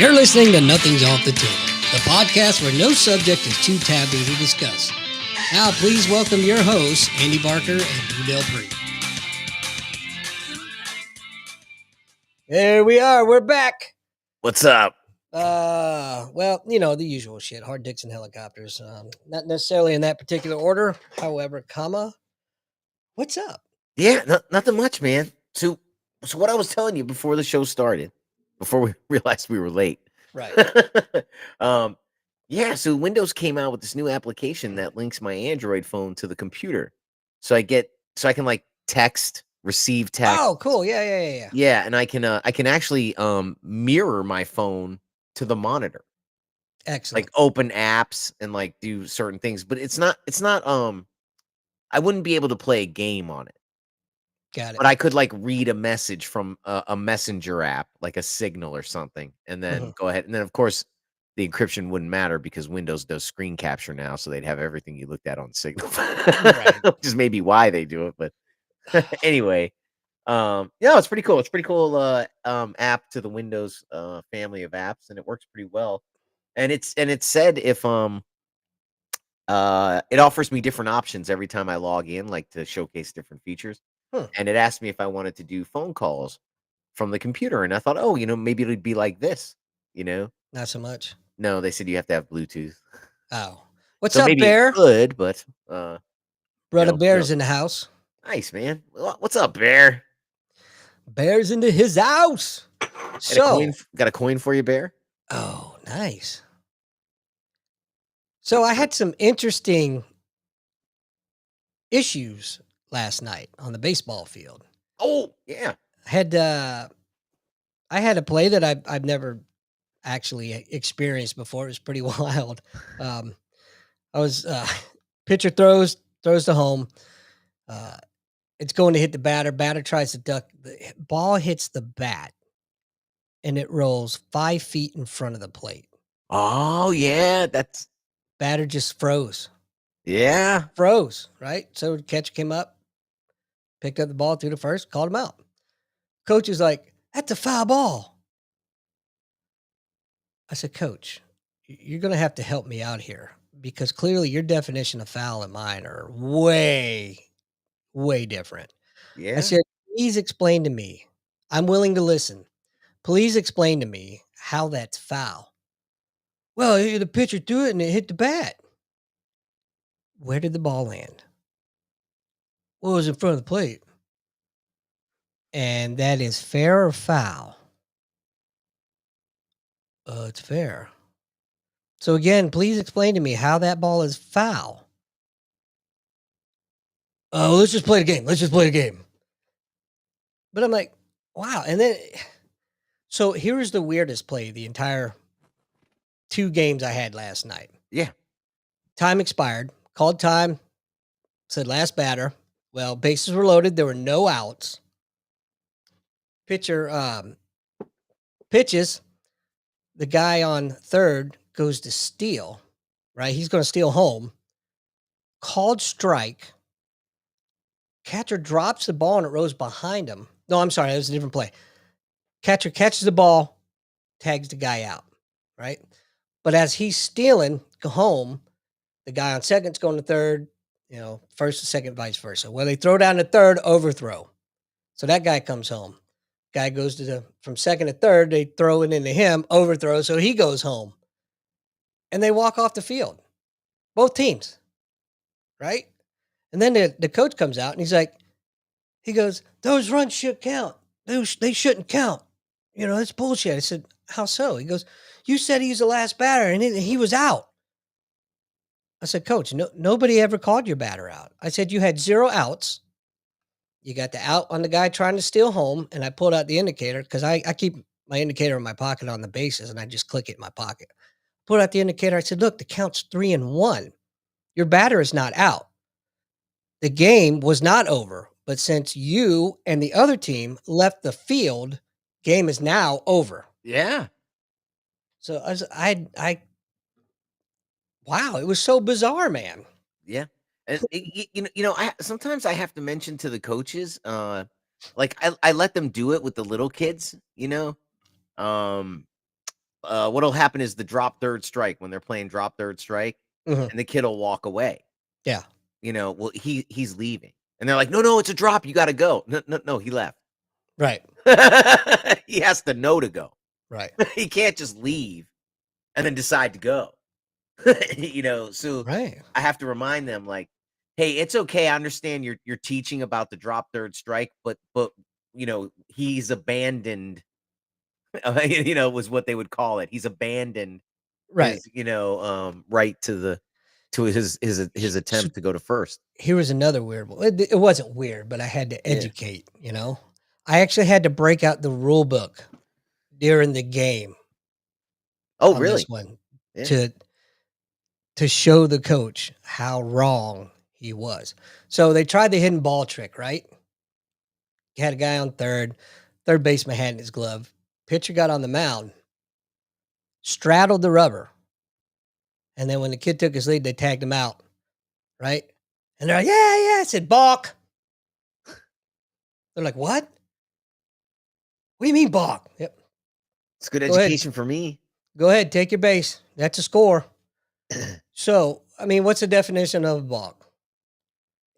You're listening to Nothing's Off the Table, the podcast where no subject is too taboo to discuss. Now, please welcome your hosts, Andy Barker and Drew Del Pree. There we are. We're back. What's up? Well, you know, the usual shit. Hard dicks and helicopters. Not necessarily in that particular order. However, what's up? Yeah, nothing much, man. So what I was telling you before the show started, before we realized we were late. Right. Yeah, so Windows came out with this new application that links my Android phone to the computer. So I can like receive text. Oh, cool. Yeah. Yeah, and I can actually mirror my phone to the monitor. Excellent. Like open apps and like do certain things, but it's not I wouldn't be able to play a game on it. Got it. But I could like read a message from a messenger app, like a Signal or something, and then go ahead. And then, of course, the encryption wouldn't matter because Windows does screen capture now, so they'd have everything you looked at on Signal. Right. Which is maybe why they do it. But anyway, yeah, it's pretty cool. It's a pretty cool app to the Windows family of apps, and it works pretty well. And it said if it offers me different options every time I log in, like to showcase different features. And it asked me if I wanted to do phone calls from the computer. And I thought, oh, maybe it would be like this, Not so much. No, they said you have to have Bluetooth. Oh. What's So up, maybe Bear? it could, but Brother Bear's in the house. Nice, man. What's up, Bear? Bear's into his house. Got a coin for you, Bear? Oh, nice. So I had some interesting issues last night on the baseball field. Oh, yeah. I had a play that I've never actually experienced before. It was pretty wild. I was pitcher throws to home. It's going to hit the batter. Batter tries to duck. The ball hits the bat, and it rolls 5 feet in front of the plate. Oh, yeah. Batter just froze. Yeah. Froze, right? So the catcher came up, picked up the ball, threw the first, called him out. Coach is like, that's a foul ball. I said, Coach, you're going to have to help me out here because clearly your definition of foul and mine are way, way different. Yeah. I said, please explain to me. I'm willing to listen. Please explain to me how that's foul. Well, the pitcher threw it and it hit the bat. Where did the ball land? Well, it was in front of the plate. And that is fair or foul? It's fair. So again, please explain to me how that ball is foul. Oh, let's just play the game. But I'm like, wow. And then, so here's the weirdest play the entire 2 games I had last night. Yeah. Time expired. Called time. Said last batter. Well, bases were loaded. There were no outs. Pitcher pitches. The guy on third goes to steal, right? He's going to steal home. Called strike. Catcher drops the ball and it rolls behind him. No, I'm sorry. That was a different play. Catcher catches the ball, tags the guy out, right? But as he's stealing home, the guy on second's going to third, first to second, vice versa. Well, they throw down to third, overthrow. So that guy comes home. Guy goes from second to third, they throw it into him, overthrow, so he goes home. And they walk off the field. Both teams. Right? And then the coach comes out and he goes, those runs should count. They shouldn't count. That's bullshit. I said, how so? He goes, you said he was the last batter and he was out. I said, Coach, nobody ever called your batter out. I said, you had 0 outs. You got the out on the guy trying to steal home, and I pulled out the indicator because I keep my indicator in my pocket on the bases, and I just click it in my pocket. Pulled out the indicator. I said, look, the count's 3-1. Your batter is not out. The game was not over, but since you and the other team left the field, game is now over. Yeah. So wow, it was so bizarre, man. Yeah. And sometimes I have to mention to the coaches, like I let them do it with the little kids, what'll happen is the drop third strike when they're playing drop third strike, Mhm. and the kid will walk away. Yeah. Well, he's leaving, and they're like, "No, no, it's a drop. You got to go." No, no, no, he left. Right. He has to know to go. Right. He can't just leave and then decide to go. So Right. I have to remind them, like, "Hey, it's okay. I understand you're teaching about the drop third strike, but he's abandoned." Was what they would call it. He's abandoned Right. his right to his So attempt to go to first. here was another weird one. It wasn't weird, but I had to Yeah. educate, you know? I actually had to break out the rule book during the game Oh, on this really? one Yeah. to show the coach how wrong he was. So they tried the hidden ball trick, right? You had a guy on third baseman had in his glove. Pitcher got on the mound, straddled the rubber, and then when the kid took his lead, they tagged him out, right? And they're like, "Yeah, yeah." I said, "Balk." They're like, "What? What do you mean balk?" Yep. It's good Go ahead. education for me. Go ahead. Take your base. That's a score. So, I mean, what's the definition of a balk?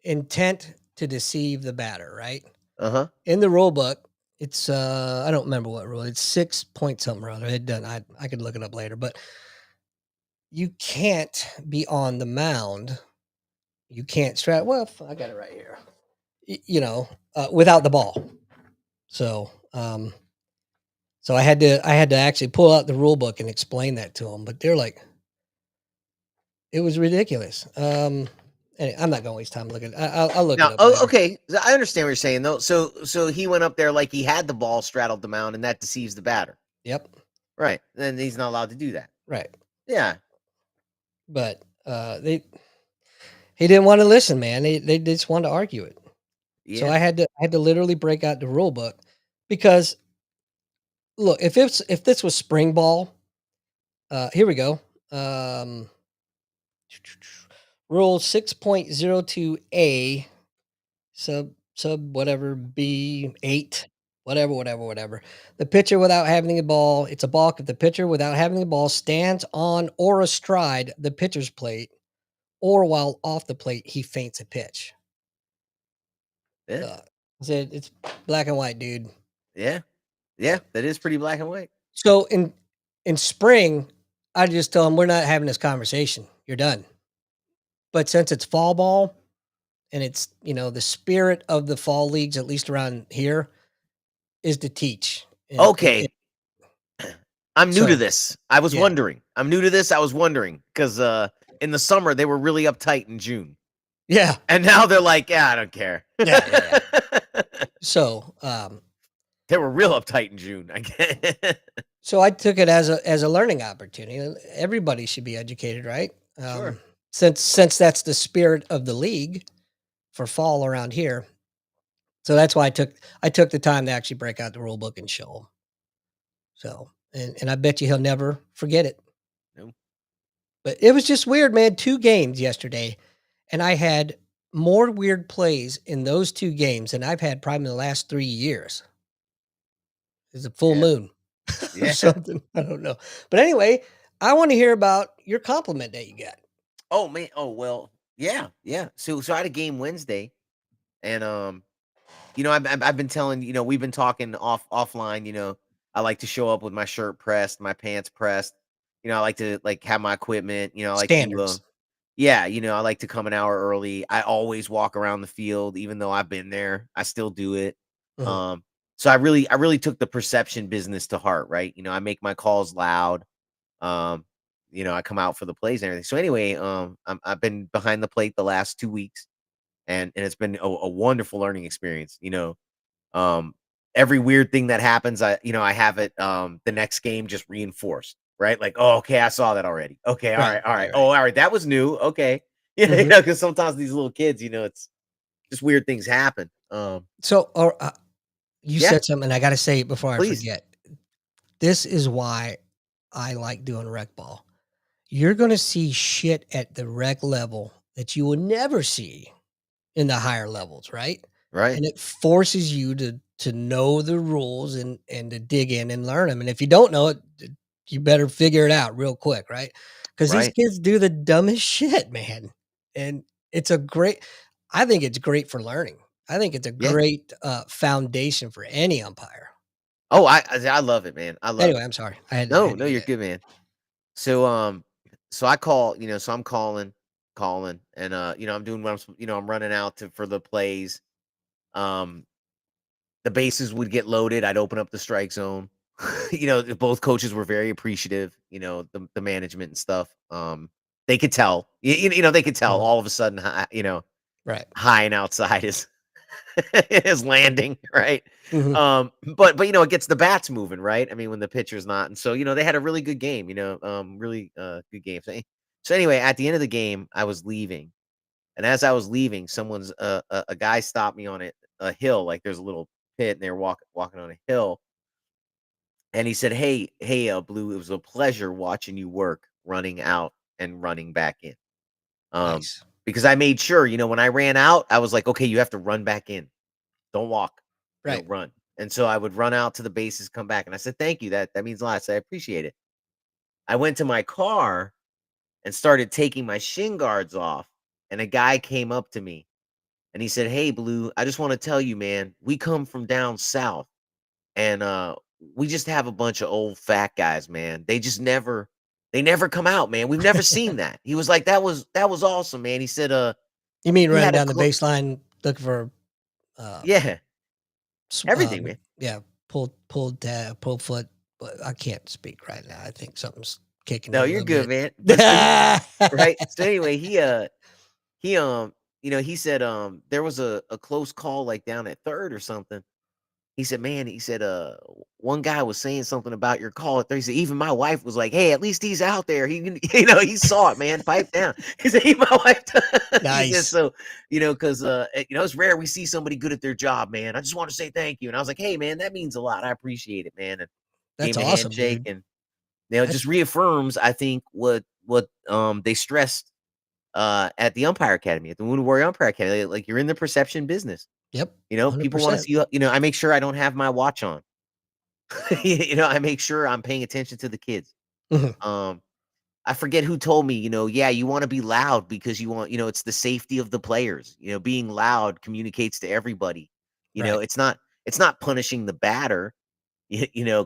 Intent to deceive the batter, right? Uh-huh. In the rule book, it's I don't remember what rule. It's 6 point something or other. It doesn't. I could look it up later, but you can't be on the mound. You can't strap. Well, I got it right here. Without the ball. So, so I had to actually pull out the rule book and explain that to them. But they're like, it was ridiculous. I'm not gonna waste time looking. I'll look it Now, up later. okay, I understand what you're saying though. So he went up there like he had the ball, straddled the mound, and that deceives the batter. Yep. Right. Then he's not allowed to do that. Right. Yeah. But they he didn't want to listen, man. They just wanted to argue it. So Yeah. I had to literally break out the rule book because look, if this was spring ball, here we go. Um, Rule 6.02A sub whatever B8 whatever. The pitcher without having the ball, it's a balk if the pitcher without having the ball stands on or astride the pitcher's plate or while off the plate he feints a pitch. Yeah. Uh, I said it's black and white, dude. Yeah. Yeah. Yeah. That is pretty black and white. So in spring, I just tell them we're not having this conversation. You're done. But since it's fall ball and it's the spirit of the fall leagues, at least around here, is to teach. And Okay. I'm new to so this. I was yeah, wondering. I'm new to this. I was wondering because in the summer they were really uptight in June, yeah, and now they're like, "Yeah, I don't care." yeah. So They were real uptight in June. I get. so I took it as a learning opportunity. Everybody should be educated, right? Sure. Since that's the spirit of the league for fall around here. So that's why I took the time to actually break out the rule book and show him. So, and I bet you he'll never forget it. No. But it was just weird, man. 2 games yesterday, and I had more weird plays in those 2 games than I've had probably in the last 3 years. It's a full Yeah. moon or Yeah. something. I don't know. But anyway, I want to hear about your compliment that you got. Oh man. Oh well. Yeah. Yeah. So I had a game Wednesday, and I've been telling we've been talking offline. I like to show up with my shirt pressed, my pants pressed. I like to have my equipment. I like to Standards. yeah. I like to come an hour early. I always walk around the field, even though I've been there. I still do it. Mhm. So I really took the perception business to heart, right? I make my calls loud. Um, I come out for the plays and everything. So anyway, I've been behind the plate the last 2 weeks, and it's been a wonderful learning experience. Um, every weird thing that happens, I have it the next game just reinforced, right? Like, oh, okay, I saw that already. Okay, all Right, right, all right. right, Oh, right. all right, that was new. Okay. Yeah, Mhm. because sometimes these little kids, it's just weird things happen. So, or you Yeah, said something, I got to say it before I please. forget. This is why I like doing rec ball. You're going to see shit at the rec level that you will never see in the higher levels, right? Right. And it forces you to know the rules and to dig in and learn them. And if you don't know it, You better figure it out real quick, right? Because these Right. kids do the dumbest shit, man. And it's a great I think it's great for learning. I think it's a Yeah. great, foundation for any umpire. Oh, I love it, man. I love Anyway, it. I'm sorry. I No, had to no, do you're that. good, man. So, so I call, so I'm calling, and I'm doing what I'm running out to for the plays. Um, the bases would get loaded. I'd open up the strike zone. Both coaches were very appreciative. The management and stuff. They could tell. They could tell Mhm. all of a sudden. Right. High and outside is is landing, right? Mhm. But it gets the bats moving, right? I mean, when the pitcher's not, and so they had a really good game, really good game. So anyway, at the end of the game, I was leaving, and as I was leaving, someone's a guy stopped me on a hill, like there's a little pit, and they're walking on a hill, and he said, "Hey, Blue, it was a pleasure watching you work, running out and running back in." Um, Nice. because I made sure, when I ran out, I was like, "Okay, you have to run back in. Don't walk, Right. run." And so I would run out to the bases, come back, and I said, "Thank you. That means a lot." I said, "I appreciate it." I went to my car and started taking my shin guards off, and a guy came up to me and he said, "Hey, Blue, I just want to tell you, man, we come from down south, and we just have a bunch of old fat guys, man. They never come out, man. We've never seen that." He was like, "That was awesome, man." He said, You mean "You running had a down the baseline looking for, uh, yeah, everything, man." yeah, pull foot, but I can't speak right now. I think something's kicking No, me a you're little good, bit. man. But so right? So anyway, he he said there was a close call like down at third or something. He said, "Man," he said, one guy was saying something about your call at third. He said, "Even my wife was like, hey, at least he's out there. He can, he saw it, man. Pipe down." He said, "Even my wife." He said, Nice. "So, because it's rare we see somebody good at their job, man. I just want to say thank you." And I was like, "Hey, man, that means a lot. I appreciate it, man." And That's gave him a awesome, handshake, dude. and it That's just reaffirms, I think, what they stressed at the Umpire Academy, at the Wounded Warrior Umpire Academy, like, you're in the perception business. Yep, People wanna 100%. see you. I make sure I don't have my watch on. I make sure I'm paying attention to the kids. Mhm. Um, I forget who told me, "Yeah, you wanna be loud because it's the safety of the players." Being loud communicates to everybody. Right, It's not punishing the batter,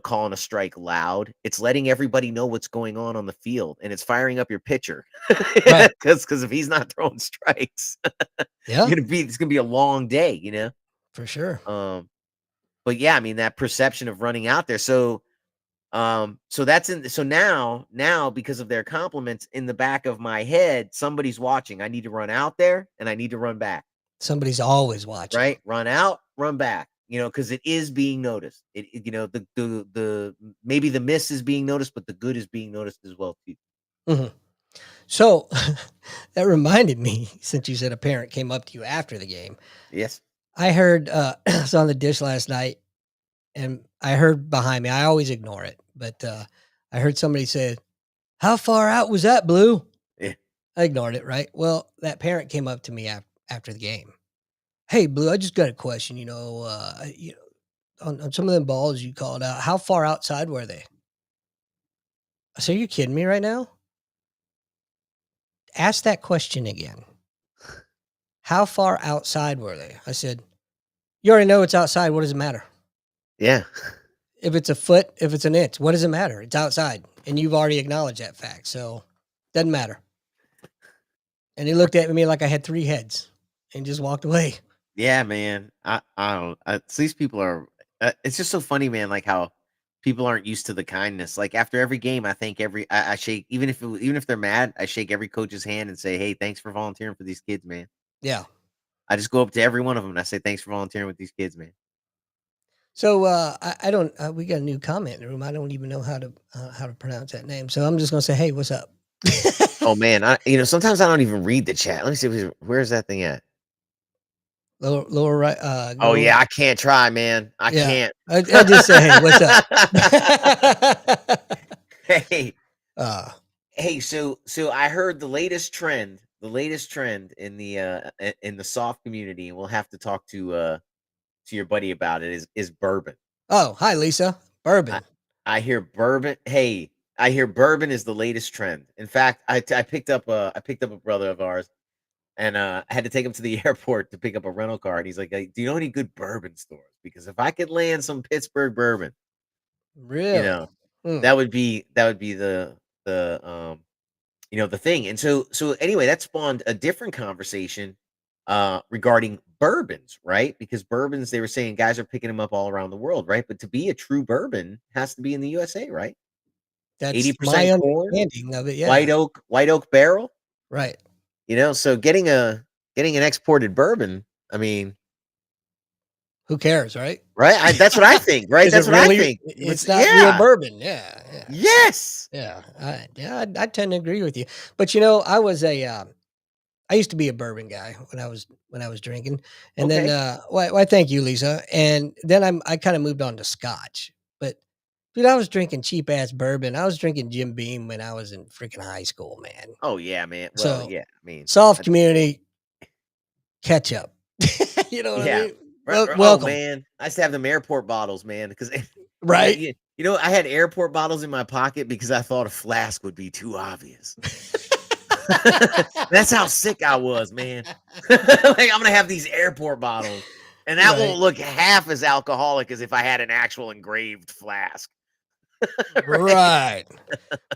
calling a strike loud. It's letting everybody know what's going on the field, and it's firing up your pitcher. right. Because if he's not throwing strikes, Yeah, it's gonna be a long day. for sure. Um, but yeah, I mean that perception of running out there. So that's so now because of their compliments in the back of my head, somebody's watching. I need to run out there and I need to run back. Somebody's always watching. Right? Run out, run back. Because it is being noticed. The maybe the miss is being noticed, but the good is being noticed as well too. Mhm. So, that reminded me, since you said a parent came up to you after the game, Yes. I heard, I was on the dish last night, and I heard behind me I always ignore it, but, I heard somebody say, "How far out was that, Blue?" Yeah. I ignored it, right? Well, that parent came up to me after the game. "Hey, Blue, I just got a question, on some of them balls you called out, how far outside were they?" I said, "Are you kidding me right now? Ask that question again. How far outside were they?" I said, "You already know it's outside. What does it matter? Yeah. If it's a foot, if it's an inch, what does it matter? It's outside. And you've already acknowledged that fact. So doesn't matter." And he looked at me like I had three heads and just walked away. Yeah, man. I don't. These people are. It's just so funny, man. Like how people aren't used to the kindness. Like after every game, I thank I shake, even if they're mad, I shake every coach's hand and say, "Hey, thanks for volunteering for these kids, man." Yeah. I just go up to every one of them and I say, "Thanks for volunteering with these kids, man." So I don't. We got a new comment in the room. I don't even know how to pronounce that name. So I'm just gonna say, "Hey, what's up?" Oh man, sometimes I don't even read the chat. Let me see where's that thing at. Lower right. Oh Go. yeah, I can't try, man. I Yeah. can't. I just say, "Hey, what's up?" Hey, uh, hey. So I heard the latest trend in the soft community, and we'll have to talk to your buddy about it. Is bourbon. oh, hi, Lisa. I Bourbon. I hear bourbon. Hey, I hear bourbon is the latest trend. In fact, I picked up a brother of ours, and I had to take him to the airport to pick up a rental car, and he's like, "Hey, do you know any good bourbon stores? Because if I could land some Pittsburgh bourbon, you Really? know, Hmm. that would be the the thing." And so anyway, that spawned a different conversation regarding bourbons, right? Because bourbons, they were saying guys are picking them up all around the world, right? But to be a true bourbon has to be in the USA, right? That's my 80% corn, understanding of it, yeah. white oak barrel, Right. so getting an exported bourbon, I mean, Who cares, right? right? That's what I think, right? Is it That's what I really think. it's not real Yeah. bourbon, yeah, yeah. Yes. Yeah, I tend to agree with you. But, I used to be a bourbon guy when I was drinking, and then, Okay. why thank you, Lisa, and then I kinda moved on to scotch, but, dude, I was drinking cheap ass bourbon. I was drinking Jim Beam when I was in freaking high school, man. Oh yeah, man. Well, So, yeah. I mean, soft I, community, catch up. You know what I yeah. mean? Oh Welcome, man, I used to have them airport bottles, man, because right? I had airport bottles in my pocket because I thought a flask would be too obvious. That's how sick I was, man. Like, I'm gonna have these airport bottles, and that Right, won't look half as alcoholic as if I had an actual engraved flask. Right? right.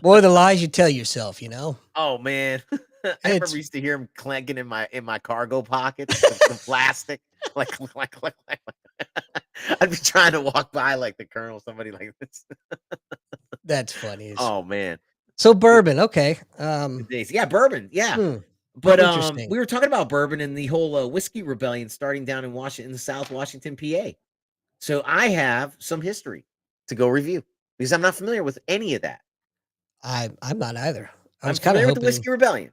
Boy, the lies you tell yourself, you know? Oh man, I remember It's used to hear them clanking in my cargo pockets, the plastic, like. I'd be trying to walk by like the colonel, somebody like this. that's funny as Oh man, so good, bourbon, okay, good days. Yeah, bourbon. Yeah, hmm, but interesting. we were talking about bourbon and the whole whiskey rebellion starting down in Washington, South Washington, PA. So I have some history to go review because I'm not familiar with any of that. I'm not either. I I'm was kinda familiar with the hoping whiskey rebellion.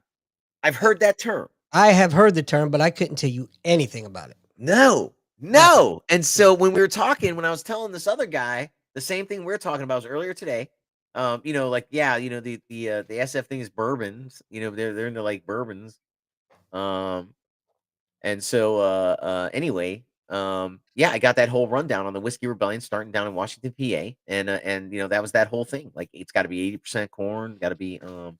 I've heard that term. I have heard the term, but I couldn't tell you anything about it. No, Nothing. no. And so No. when we were talking, when I was telling this other guy the same thing we are talking about was earlier today, like yeah, the SF thing is bourbons. They're into like bourbons. Um, and so anyway, yeah, I got that whole rundown on the whiskey rebellion starting down in Washington, PA, and that was that whole thing. Like it's got to be 80% corn, got to be the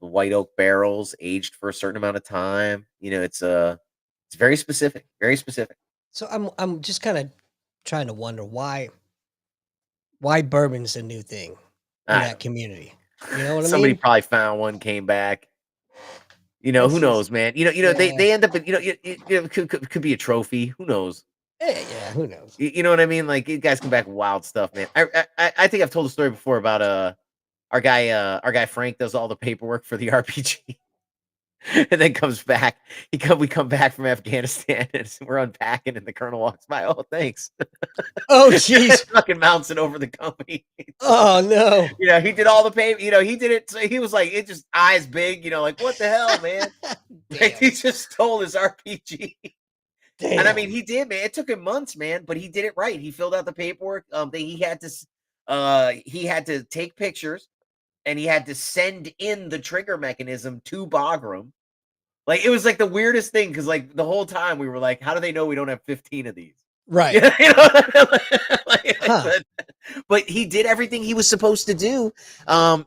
white oak barrels aged for a certain amount of time. It's very specific, very specific. So I'm just kinda trying to wonder why bourbon's a new thing in I that don't community. You know know. what I Somebody mean? probably found one, came back. Who That's just knows, man? They yeah. they end up at could be a trophy. Who knows? Yeah, who knows? You know what I mean? Like you guys come back with wild stuff, man. I think I've told a story before about our guy Frank does all the paperwork for the RPG. And then comes back. We come back from Afghanistan and we're unpacking, and the colonel walks by. Oh, thanks. Oh, jeez. Fucking mounts it over the company. Oh, no. He did all the pay. He did it. So he was like, it just eyes big. Like what the hell, man? Like Damn, he just stole his RPG. And I mean, damn. he did, man. It took him months, man, but he did it right. He filled out the paperwork. He had to take pictures, and he had to send in the trigger mechanism to Bagram. Like, it was, like, the weirdest thing because, like, the whole time we were like, "How do they know we don't have 15 of these?" Right. You know? Like, Huh. but he did everything he was supposed to do, and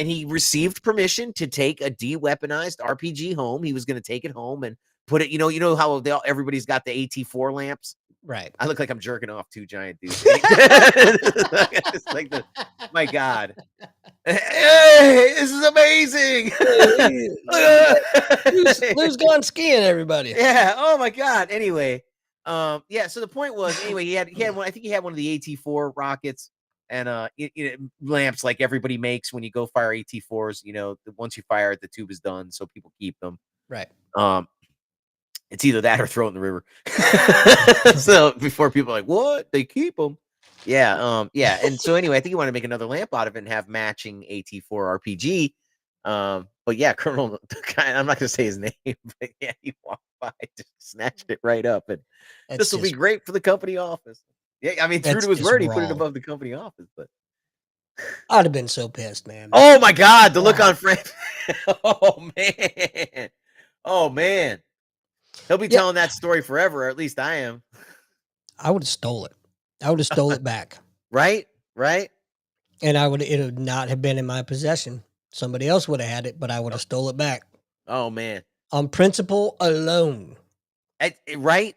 he received permission to take a de-weaponized RPG home. He was gonna take it home and put it how everybody's got the AT4 lamps? Right. I look like I'm jerking off 2 giant dudes. It's like my god. Hey, this is amazing. Lou's gone skiing, everybody. Yeah. Oh my god. Anyway, yeah. So the point was, anyway, he had one. I think he had one of the AT4 rockets, and lamps like everybody makes when you go fire AT4s. Once you fire it, the tube is done, so people keep them. Right. Um, it's either that or throw it in the river. So before people are like, what? They keep them. Yeah. Yeah. And so anyway, I think you want to make another lamp out of it and have matching AT4 RPG. But yeah, Colonel, I'm not gonna say his name, but yeah, he walked by, just snatched it right up, and That's this will be just great for the company office. Yeah, I mean, true that's to his just word, he put it wrong. above the company office. But I'd have been so pissed, man. oh my god, the look Ah. on Frank. Oh man. Oh man. He'll be Yeah, telling that story forever, or at least I am. I would've stole it. I would've stole it back. Right? Right? And it would not have been in my possession. Somebody else would have had it, but I would have stole it back. Oh man. On principle alone. Right?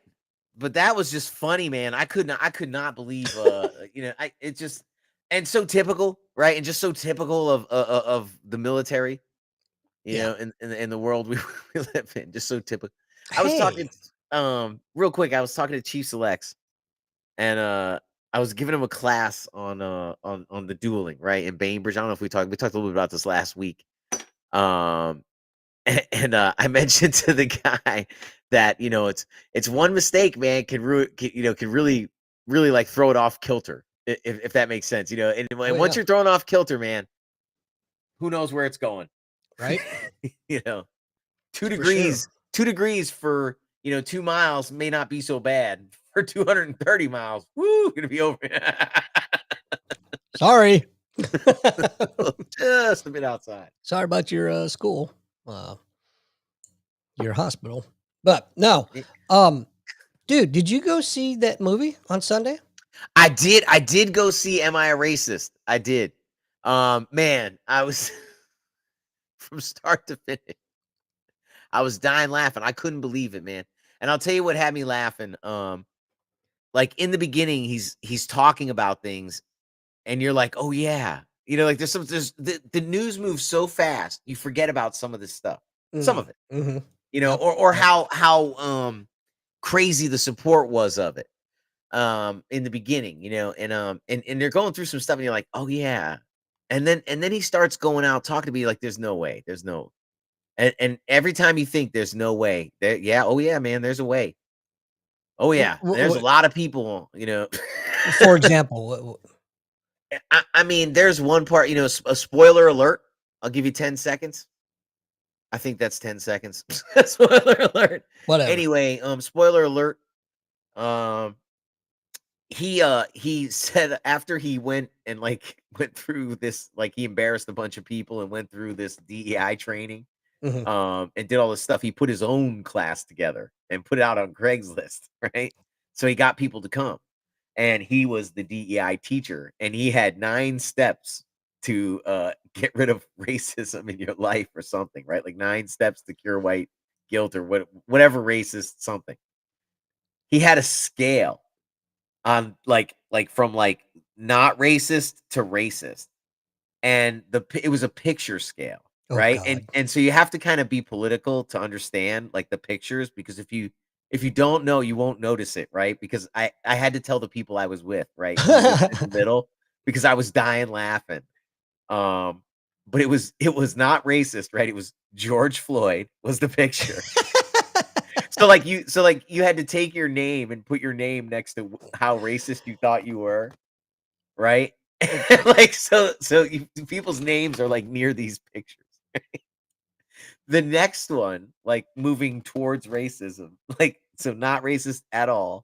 But that was just funny, man. I could not believe it just and so typical, right? And just so typical of the military, Yeah. in the world we live in. Just so typical. I was Hey. talking real quick, I was talking to Chief Selects and I was giving him a class on the dueling, right? In Bainbridge. I don't know if we talked a little bit about this last week. Um and I mentioned to the guy that it's one mistake, man, can really like throw it off kilter, if that makes sense, and Oh, once yeah. you're thrown off kilter, man, who knows where it's going, Right? you know, two For sure. degrees 2 degrees for 2 miles may not be so bad. For 230 miles, woo, gonna be over. Sorry. Just a bit outside. Sorry about your school. Your hospital. But no. Dude, did you go see that movie on Sunday? I did go see Am I a Racist? I did. Man, I was from start to finish. I was dying laughing. I couldn't believe it, man. And I'll tell you what had me laughing. Like in the beginning, he's talking about things, and you're like, oh yeah. Like there's the news moves so fast, you forget about some of this stuff. Some of it. Mm-hmm. Yep. Or Yep. how crazy the support was of it. In the beginning, and they're going through some stuff, and you're like, oh yeah. And then he starts going out talking to me like there's no way. There's no and every time you think there's no way, there, yeah, oh yeah, man, there's a way. Oh yeah, there's a lot of people, For example, I mean, there's one part, a spoiler alert. I'll give you 10 seconds. I think that's 10 seconds. Spoiler alert. whatever. Anyway, spoiler alert. He said after he went and went through this, he embarrassed a bunch of people and went through this DEI training, Mhm. and did all this stuff. He put his own class together and put it out on Craigslist, right? So he got people to come, and he was the DEI teacher, and he had 9 steps to get rid of racism in your life or something, right? Like 9 steps to cure white guilt or whatever racist something. He had a scale on from not racist to racist, and it was a picture scale, Oh right? God. And so you have to kind of be political to understand the pictures, because if you don't know, you won't notice it, right? Because I had to tell the people I was with, right, who was in the middle, because I was dying laughing. But it was not racist, right? It was George Floyd was the picture. So you had to take your name and put your name next to how racist you thought you were, right? People's names are near these pictures. The next one, moving towards racism, so not racist at all,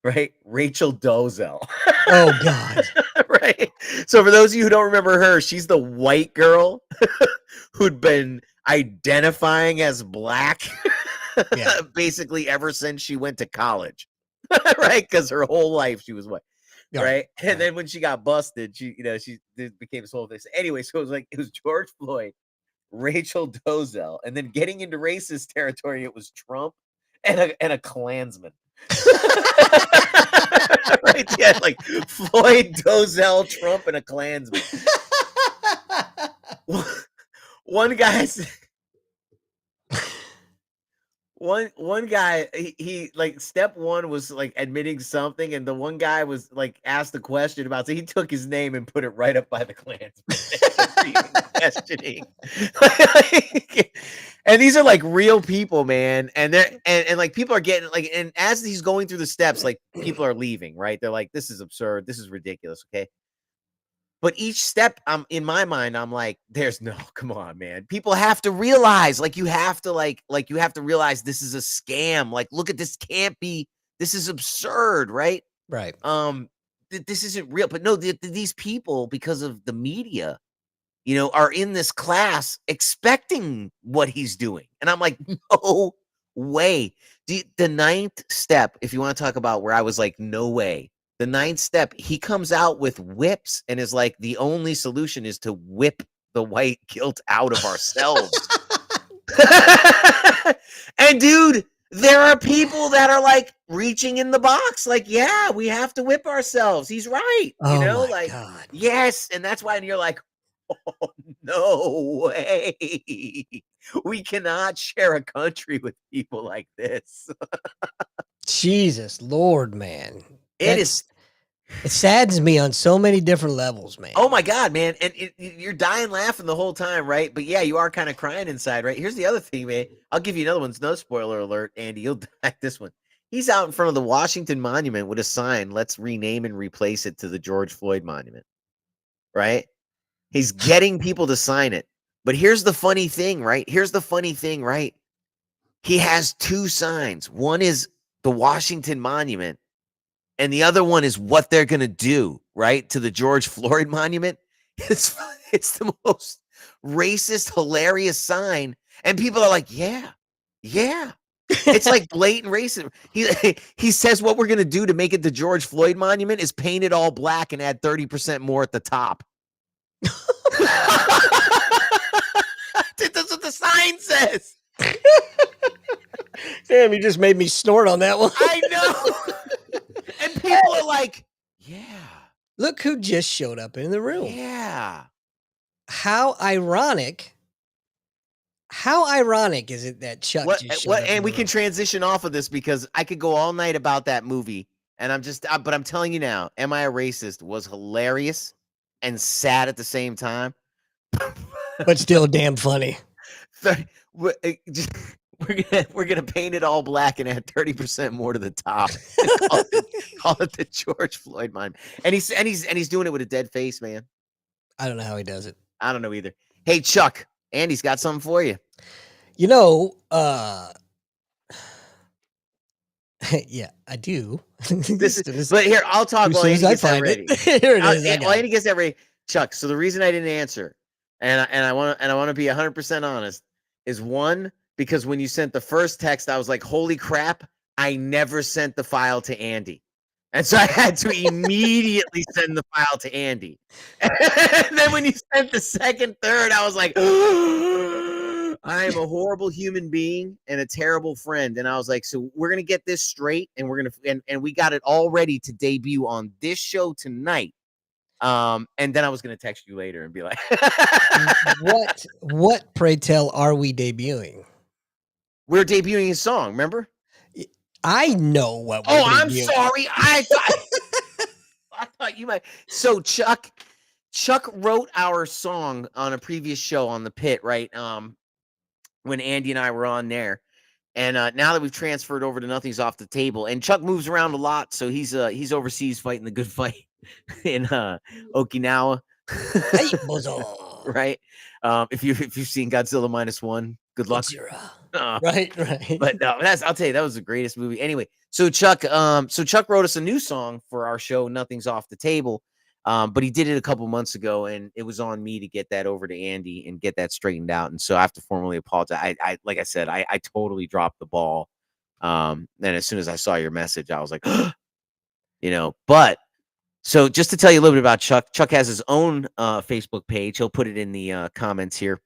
right? Rachel Dolezal. Oh God. Right. So for those of you who don't remember her, she's the white girl who'd been identifying as black. Yeah. Basically ever since she went to college. Right? Because her whole life she was white. Right. And then when she got busted, she became this whole thing. Anyway, so it was George Floyd, Rachel Dolezal, and then getting into racist territory, it was Trump and a Klansman. Right? Yeah, Floyd, Dolezal, Trump, and a Klansman. One guy's one guy, he step one was admitting something, and the one guy was asked a question about, so he took his name and put it right up by the Klansman. Questioning. And these are real people, man, and they're and people are getting and as he's going through the steps, people are leaving, right? They're like, this is absurd, this is ridiculous, okay? But each step, in my mind, I'm like, there's no, come on, man. People have to realize, you have to realize this is a scam. Look at this, can't be, this is absurd, right? Right. This isn't real. But no, these people, because of the media, are in this class expecting what he's doing. And I'm like, no way. The 9th step, if you want to talk about where I was like, no way, The ninth step, he comes out with whips and is like, the only solution is to whip the white guilt out of ourselves. And dude, there are people that are like reaching in the box, like, yeah, we have to whip ourselves. He's right. Oh my Like, God. yes. And that's why, and you're like, oh, no way. We cannot share a country with people like this. Jesus Lord, man. It is. It saddens me on so many different levels, man. Oh my God, man. And you're dying laughing the whole time, right? But yeah, you are kind of crying inside, right? Here's the other thing, man. I'll give you another one. No spoiler alert, Andy. You'll like this one. He's out in front of the Washington Monument with a sign, let's rename and replace it to the George Floyd Monument, right? He's getting people to sign it. But here's the funny thing, right? He has two signs. One is the Washington Monument, and the other one is what they're going to do, right, to the George Floyd Monument. It's the most racist, hilarious sign. And people are like, yeah. It's like blatant racism. He says what we're going to do to make it the George Floyd Monument is paint it all black and add 30% more at the top. That's what the sign says. Damn, you just made me snort on that one. I know. And people are like, yeah. Look who just showed up in the room. Yeah. How ironic is it that Chuck just showed up and we can transition off of this because I could go all night about that movie. And but I'm telling you now, Am I a Racist was hilarious and sad at the same time. But still damn funny. We're gonna paint it all black and add 30% more to the top. Call it the George Floyd Monument. And he's doing it with a dead face, man. I don't know how he does it. I don't know either. Hey, Chuck, Andy's got something for you. You know, yeah, I do. But here, I'll talk while Andy gets that ready. Here it is. While Andy gets that ready, Chuck. So the reason I didn't answer, and I want to be 100% honest, is one, because when you sent the first text, I was like, holy crap, I never sent the file to Andy. And so I had to immediately send the file to Andy. And then when you sent the second, third, I was like, I am a horrible human being and a terrible friend. And I was like, so we're going to get this straight, and and we got it all ready to debut on this show tonight. And then I was going to text you later and be like, what, pray tell, are we debuting? We're debuting a song, remember? I know what we're debuting. I'm sorry. I thought you might. So Chuck wrote our song on a previous show on the Pit, right? When Andy and I were on there. And now that we've transferred over to Nothing's Off the Table, and Chuck moves around a lot, so he's overseas fighting the good fight in Okinawa. Right? If you've seen Godzilla -1, good luck. Right. But no, I'll tell you, that was the greatest movie. Anyway, so Chuck wrote us a new song for our show, Nothing's Off the Table. But he did it a couple months ago, and it was on me to get that over to Andy and get that straightened out. And so I have to formally apologize. I like I said, I totally dropped the ball. And as soon as I saw your message, I was like, but so just to tell you a little bit about Chuck has his own Facebook page. He'll put it in the comments here.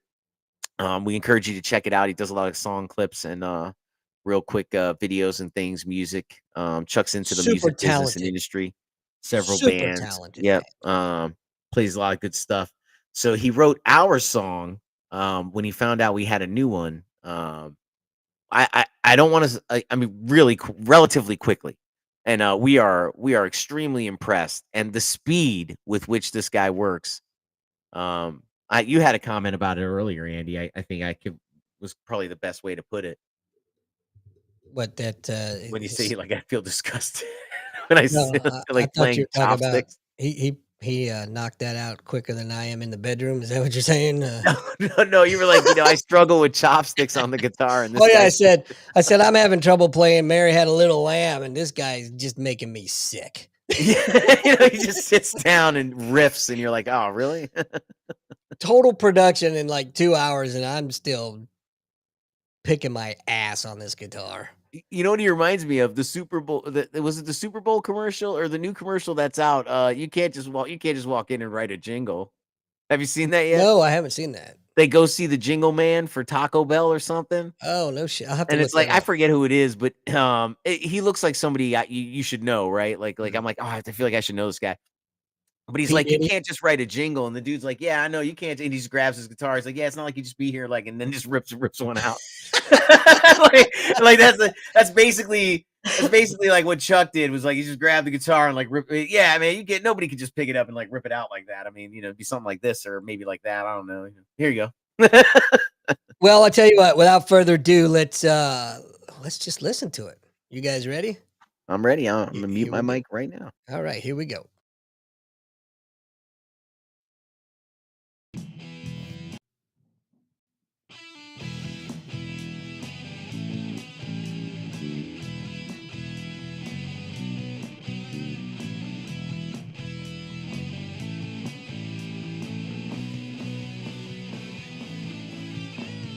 We encourage you to check it out. He does a lot of song clips and real quick videos and things, music. Chuck's into the music business and industry. Several bands. Talented, yep. Plays a lot of good stuff. So he wrote our song when he found out we had a new one. I don't want to. I mean, really, relatively quickly, and we are extremely impressed. And the speed with which this guy works. You had a comment about it earlier, Andy. I think was probably the best way to put it. What that when you say like I feel disgusted when I like playing chopsticks. He knocked that out quicker than I am in the bedroom. Is that what you're saying? No. You were like, I struggle with chopsticks on the guitar. And this I said I'm having trouble playing Mary Had a Little Lamb, and this guy's just making me sick. He just sits down and riffs, and you're like, oh, really? Total production in like 2 hours, and I'm still picking my ass on this guitar. You know what he reminds me of? The Super Bowl. Was it the Super Bowl commercial or the new commercial that's out? You can't just walk in and write a jingle. Have you seen that yet? No, I haven't seen that. They go see the Jingle Man for Taco Bell or something. Oh, no shit. I'll have to And look it's like, that I up. forget who it is, but he looks like somebody you should know, right? Like I'm like, oh, I feel like I should know this guy. But he's P. like, you Diddy? can't just write a jingle. And the dude's like, yeah, I know you can't. And he just grabs his guitar. He's like, yeah, it's not like you just be here, like, and then just rips one out. like that's basically like what Chuck did, was like he just grabbed the guitar and like rip it. Yeah, man, nobody could just pick it up and like rip it out like that. I mean, it'd be something like this or maybe like that. I don't know. Here you go. Well, I tell you what, without further ado, let's just listen to it. You guys ready? I'm ready. I'm gonna mute Here my we go. mic right now. All right, here we go.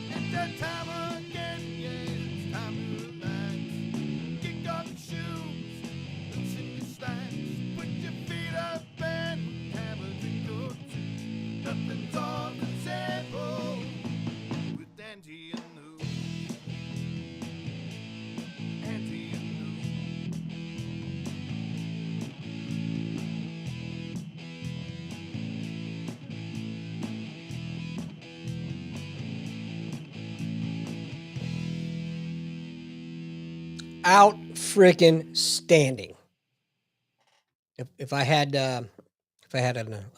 It's that time again, yeah, it's time to relax. Kick off your shoes, loosen your slacks, put your feet up and have a drink or two. Nothing's off the table with Andy and Lou. Andy and Lou. Out freaking standing. If I had an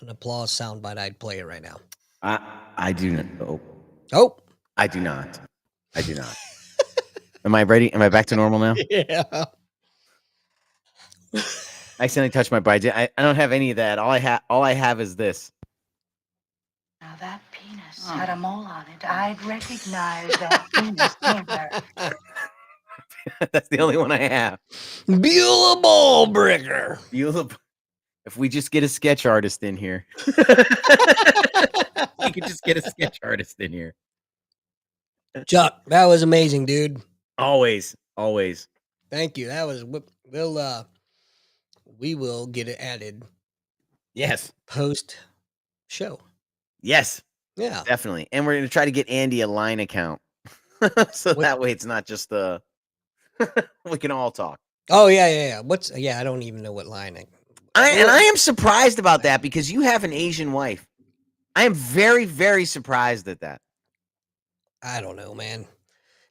applause soundbite, I'd play it right now. I do not. Oh, I do not. I do not. Am I ready? Am I back to normal now? yeah. I accidentally touched my body. I don't have any of that. All I have is this. Now that penis had a mole on it. I'd recognize that penis somewhere. That's the only one I have. Beulah ball breaker. If we just get a sketch artist in here, we could just get a sketch artist in here. Chuck, that was amazing, dude. Always. Thank you. That was we will get it added Yes. post show. Yes. Yeah. Definitely. And we're gonna try to get Andy a line account, so that way it's not just we can all talk. Oh yeah. I don't even know what line. I am surprised about that because you have an Asian wife. I am very, very surprised at that. I don't know, man.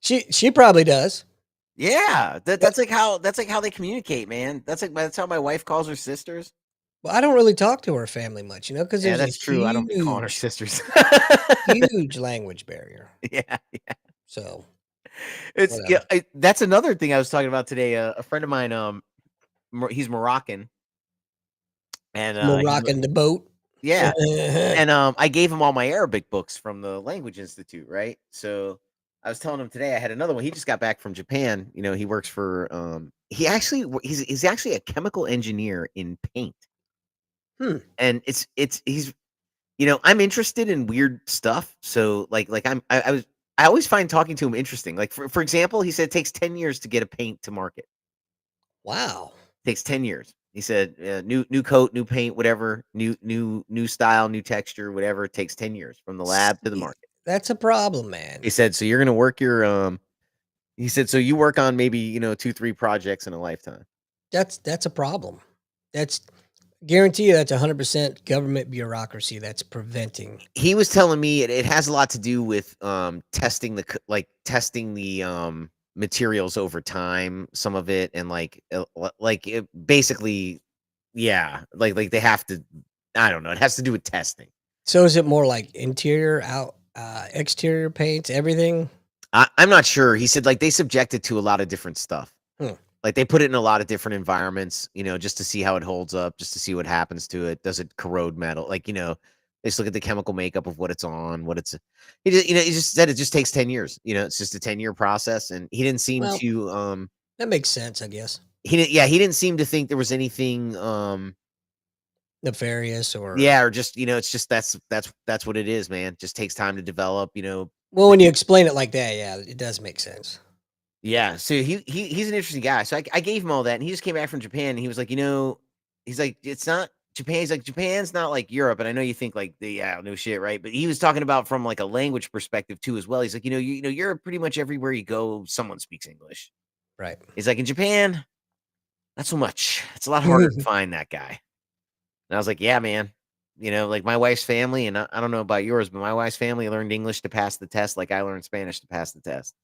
She probably does. Yeah, that's like how they communicate, man. That's how my wife calls her sisters. Well, I don't really talk to her family much, because Yeah, there's that's true. I don't be calling her huge, sisters. huge language barrier. Yeah. So It's whatever. that's another thing I was talking about today. A friend of mine, he's Moroccan, and Moroccan the boat. yeah, and I gave him all my Arabic books from the Language Institute, right? So I was telling him today I had another one. He just got back from Japan. He works for he's actually a chemical engineer in paint. And he's I'm interested in weird stuff. So I always find talking to him interesting. Like for example, he said it takes 10 years to get a paint to market. Wow. Takes 10 years. He said new coat, new paint, whatever, new style, new texture, whatever. It takes 10 years from the lab to the market. That's a problem, man. He said, so you're gonna work your he said, so you work on maybe 2-3 projects in a lifetime. That's a problem. That's guarantee you that's 100% government bureaucracy that's preventing. He was telling me it has a lot to do with testing the materials over time, some of it, and basically, yeah, like they have to. I don't know. It has to do with testing. So is it more like interior, exterior paints, everything? I'm not sure. He said they subject it to a lot of different stuff. Like they put it in a lot of different environments, just to see how it holds up, just to see what happens to it. Does it corrode metal? They just look at the chemical makeup of what it's on, he just said it just takes 10 years. It's just a 10-year process. And he didn't seem to, that makes sense, I guess. he didn't seem to think there was anything, nefarious or just, it's just, that's what it is, man. It just takes time to develop, Well, when you explain it like that, yeah, it does make sense. Yeah, so he's an interesting guy. So I gave him all that, and he just came back from Japan, and he was like, he's like, it's not Japan. He's like, Japan's not like Europe, and I know you think like no shit, right? But he was talking about from like a language perspective too, as well. He's like, Europe, pretty much everywhere you go, someone speaks English. Right. He's like, in Japan, not so much. It's a lot harder to find that guy. And I was like, yeah, man. Like my wife's family, and I don't know about yours, but my wife's family learned English to pass the test, like I learned Spanish to pass the test.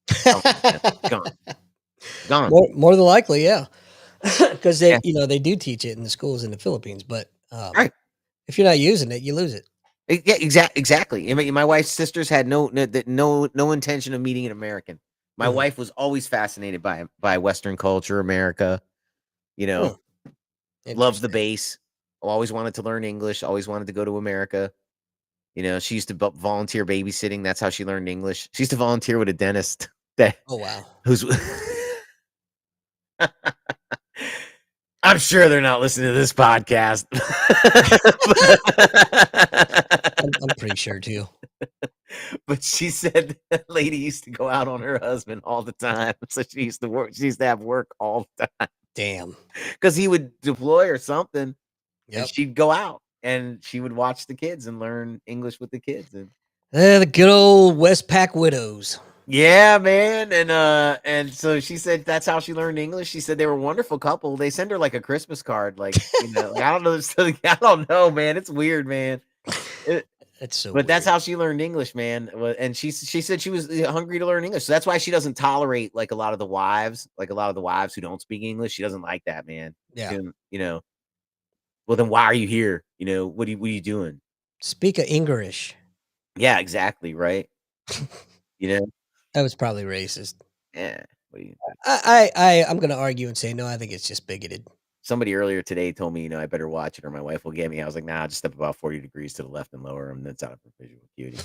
Gone. More than likely, yeah. Because Yeah. they do teach it in the schools in the Philippines, but Right. if you're not using it, you lose it. Yeah, exactly. I mean, my wife's sisters had no intention of meeting an American. My wife was always fascinated by Western culture, America. Loves the Interesting. bass. Always wanted to learn English. Always wanted to go to America. She used to volunteer babysitting. That's how she learned English. She used to volunteer with a dentist. Oh wow. Who's I'm sure they're not listening to this podcast. I'm pretty sure too. But she said that lady used to go out on her husband all the time. So she used to work. She used to have work all the time. Damn. Because he would deploy or something, Yep. and she'd go out and she would watch the kids and learn English with the kids. And the good old Westpac widows. yeah, man. And so she said that's how she learned English. She said they were a wonderful couple. They send her like a Christmas card, like like, I don't know. I don't know, man. It's weird, man. That's so. But that's weird. how she learned English, man. And she said she was hungry to learn English. So that's why she doesn't tolerate like a lot of the wives who don't speak English. She doesn't like that, man. Yeah. Well, then why are you here? What are you doing? Speak of English. Yeah, exactly. Right. That was probably racist. Yeah. I'm going to argue and say no. I think it's just bigoted. Somebody earlier today told me, I better watch it or my wife will get me. I was like, nah, just step about 40 degrees to the left and lower them. That's out of visual acuity.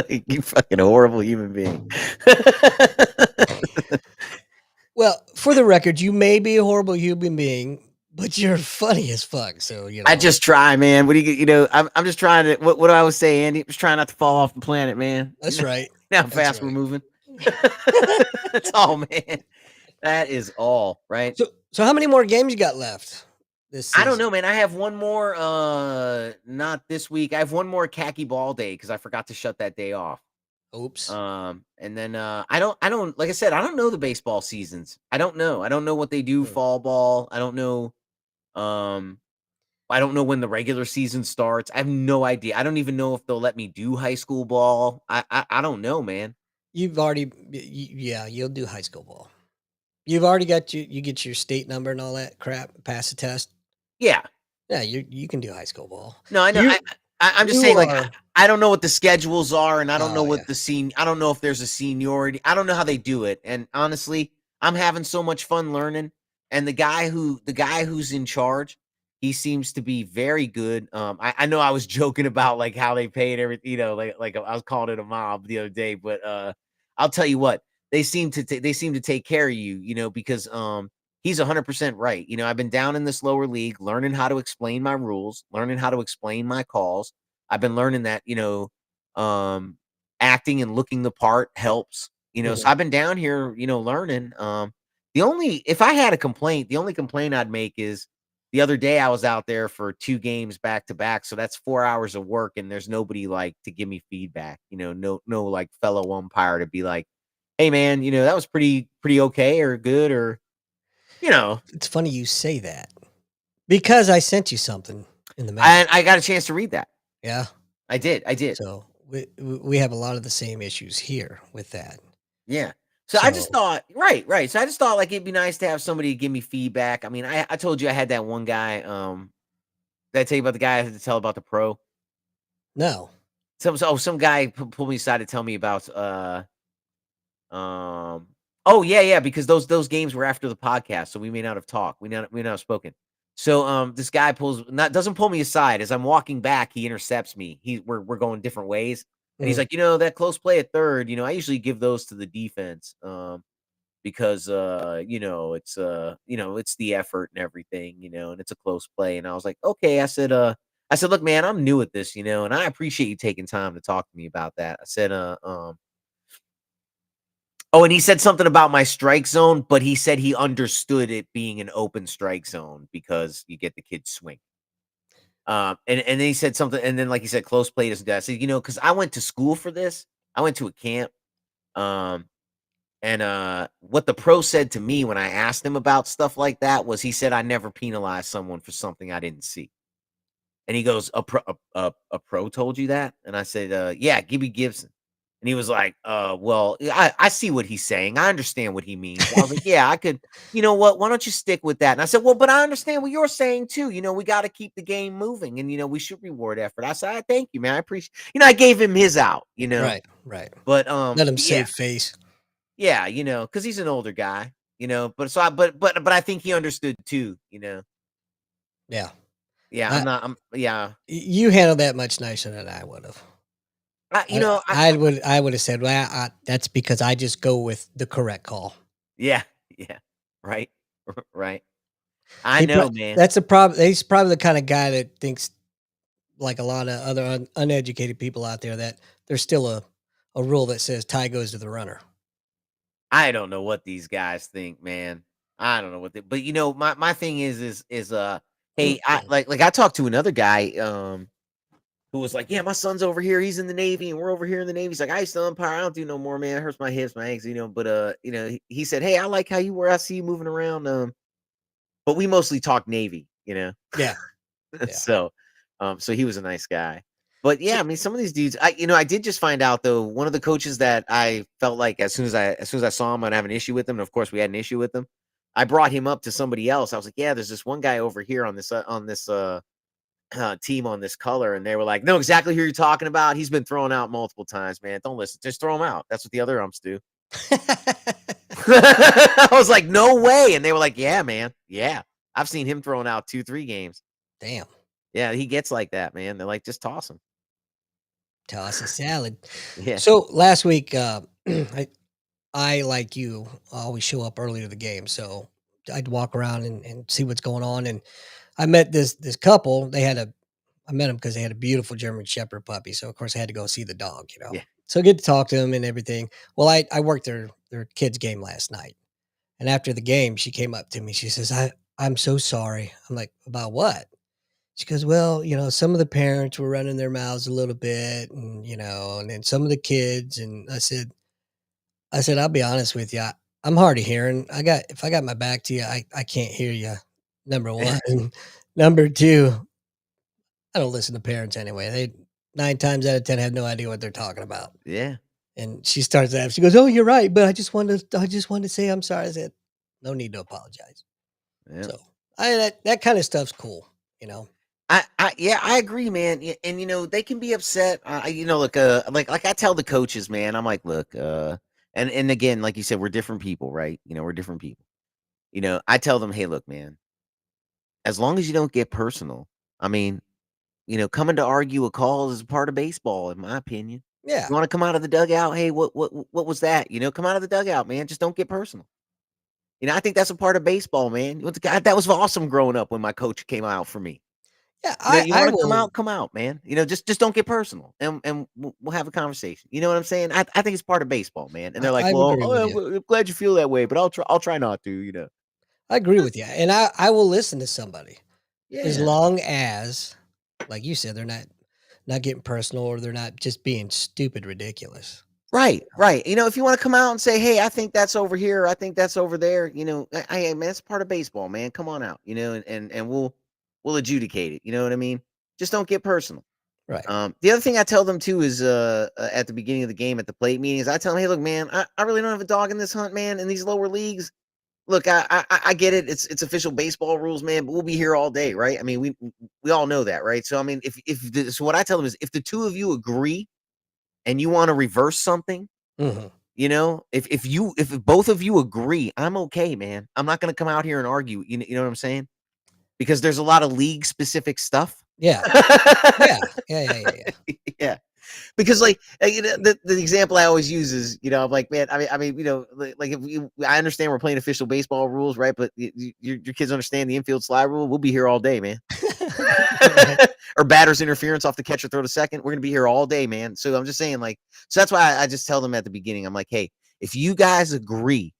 Like, you fucking horrible human being. Well, for the record, you may be a horrible human being, but you're funny as fuck. So I just try, man. What do you? I'm just trying to. What do I always say, Andy? I'm just trying not to fall off the planet, man. That's right. How fast we're moving. That's all, man. That is all, right? So how many more games you got left this season? I don't know, man. I have one more. Not this week. I have one more khaki ball day because I forgot to shut that day off. Oops. And then I don't like I said, I don't know the baseball seasons. I don't know what they do fall ball. I don't know. I don't know when the regular season starts. I have no idea. I don't even know if they'll let me do high school ball. I don't know, man. You've already, you'll do high school ball. You've already got you get your state number and all that crap, pass the test. Yeah. Yeah, you can do high school ball. No, I know. I'm just saying, like, I don't know what the schedules are, and I don't know what I don't know if there's a seniority. I don't know how they do it. And honestly, I'm having so much fun learning. And the guy who's in charge, he seems to be very good. I know I was joking about like how they paid everything, like I was calling it a mob the other day, but I'll tell you what, they seem to take care of you, because he's 100% right. I've been down in this lower league, learning how to explain my rules, learning how to explain my calls. I've been learning that, acting and looking the part helps, so I've been down here, learning. If I had a complaint, the only complaint I'd make is the other day I was out there for 2 games back to back. So that's 4 hours of work and there's nobody like to give me feedback, no like fellow umpire to be like, hey man, that was pretty okay or good or, It's funny you say that because I sent you something in the mail. And I got a chance to read that. Yeah, I did. So we have a lot of the same issues here with that. Yeah. So I just thought, right. So I just thought like it'd be nice to have somebody give me feedback. I mean, I told you I had that one guy. Did I tell you about the guy I had to tell about the pro? No. Some guy pulled me aside to tell me about oh yeah, because those games were after the podcast, so we may not have talked. We not have spoken. So this guy doesn't pull me aside. As I'm walking back, he intercepts me. We're going different ways. And he's like, that close play at third, I usually give those to the defense. Because it's it's the effort and everything, and it's a close play. And I was like, okay. I said, look, man, I'm new at this, and I appreciate you taking time to talk to me about that. I said, Oh, and he said something about my strike zone, but he said he understood it being an open strike zone because you get the kid swing. And then he said something, and then like he said, close play doesn't do that. I said, because I went to school for this. I went to a camp. And what the pro said to me when I asked him about stuff like that was he said I never penalized someone for something I didn't see. And he goes, a pro told you that? And I said, yeah, Gibby Gibson. And he was like, well, I see what he's saying. I understand what he means. I was like, yeah, I could, you know what? Why don't you stick with that? And I said, well, but I understand what you're saying too. We got to keep the game moving and, we should reward effort. I said, thank you, man. I appreciate, I gave him his out, Right. but, Let him yeah, save face. yeah, because he's an older guy, but but I think he understood too, Yeah. Yeah, yeah. You handled that much nicer than I would have. I would have said, well, that's because I just go with the correct call. Yeah, right, right. I know, man. That's the problem. He's probably the kind of guy that thinks, like a lot of other uneducated people out there, that there's still a rule that says tie goes to the runner. I don't know what these guys think, man. I don't know what they, but my thing is hey, I talked to another guy, who was like, yeah, my son's over here. He's in the Navy and we're over here in the Navy. He's like, I used to umpire. I don't do no more, man. It hurts my hips, my ankles, but, he said, hey, I like how you were. I see you moving around. But we mostly talk Navy, Yeah. So he was a nice guy. But yeah, I mean, some of these dudes, I did just find out though, one of the coaches that I felt like as soon as I saw him, I'd have an issue with him. And of course we had an issue with him. I brought him up to somebody else. I was like, yeah, there's this one guy over here on this team on this color. And they were like, no, exactly who you're talking about. He's been thrown out multiple times, man. Don't listen. Just throw him out. That's what the other umps do. I was like, no way. And they were like, yeah, man. Yeah. I've seen him thrown out 2-3 games. Damn. Yeah, he gets like that, man. They're like, just toss him. Toss a salad. Yeah. So last week, I like you always show up early to the game, so I'd walk around and see what's going on. And I met this couple. I met them because they had a beautiful German Shepherd puppy. So of course I had to go see the dog. Yeah. So I get to talk to them and everything. Well, I worked their kids' game last night, and after the game, she came up to me. She says, I'm so sorry. I'm like, about what? She goes, well, some of the parents were running their mouths a little bit, and and then some of the kids. And I said, I'll be honest with you. I'm hard of hearing. If I got my back to you, I can't hear you. Number one. Number two, I don't listen to parents anyway. They 9 times out of 10 have no idea what they're talking about. Yeah. And she starts laughing. She goes, oh, you're right. But I just wanted to say I'm sorry. I said, no need to apologize. Yeah. So that kind of stuff's cool, I agree, man. And they can be upset. Look, like I tell the coaches, man, I'm like, look, and again, like you said, we're different people, right? We're different people. I tell them, hey, look, man, as long as you don't get personal, I mean, coming to argue a call is a part of baseball, in my opinion. Yeah. You want to come out of the dugout? Hey, what was that? Come out of the dugout, man. Just don't get personal. I think that's a part of baseball, man. That was awesome growing up when my coach came out for me. Yeah, you want to come out, man. Just don't get personal, and we'll have a conversation. You know what I'm saying? I think it's part of baseball, man. And they're like, well, I'm glad you feel that way, but I'll try not to. I agree with you, and I will listen to somebody, as Yeah. long as, like you said, they're not getting personal, or they're not just being stupid ridiculous. Right. If you want to come out and say, hey, I think that's over here, I think that's over there, hey, man, it's part of baseball, man. Come on out, and we'll adjudicate it. You know what I mean? Just don't get personal. Right. The other thing I tell them too is at the beginning of the game at the plate meetings, I tell them, hey, look, man, I really don't have a dog in this hunt, man. In these lower leagues, look, I get it. It's official baseball rules, man, but we'll be here all day, right? I mean, we all know that, right? So I mean, so what I tell them is, if the two of you agree and you want to reverse something, Mm-hmm. if both of you agree, I'm okay, man. I'm not going to come out here and argue. You know what I'm saying? Because there's a lot of league specific stuff. Yeah. Yeah. Because like the example I always use is, I'm like, man, I mean, like I understand we're playing official baseball rules, right? But your kids understand the infield slide rule. We'll be here all day, man. Or batter's interference off the catcher throw to second. We're gonna be here all day, man. So I'm just saying, like, so that's why I just tell them at the beginning. I'm like, hey, If you guys agree,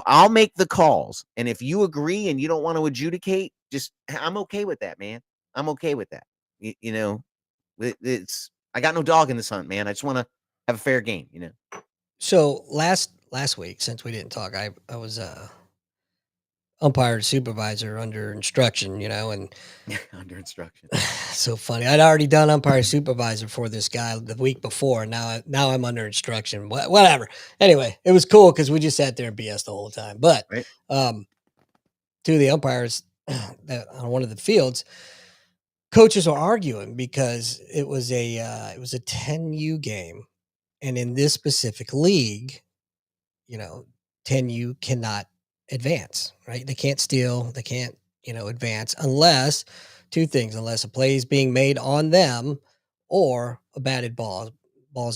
I'll make the calls. And if you agree and you don't want to adjudicate, I'm okay with that, man. I'm okay with that. It's I got no dog in this hunt, man. I just want to have a fair game, So last week, since we didn't talk, I was umpire supervisor under instruction, and under instruction. so funny. I'd already done umpire supervisor for this guy the week before. Now I'm under instruction. Whatever. Anyway, it was cool because we just sat there and BS the whole time. But Right. two of the umpires on one of the fields, coaches are arguing because it was a 10U game, and in this specific league, 10U cannot advance, right? They can't steal, they can't, advance unless two things, unless a play is being made on them or a batted balls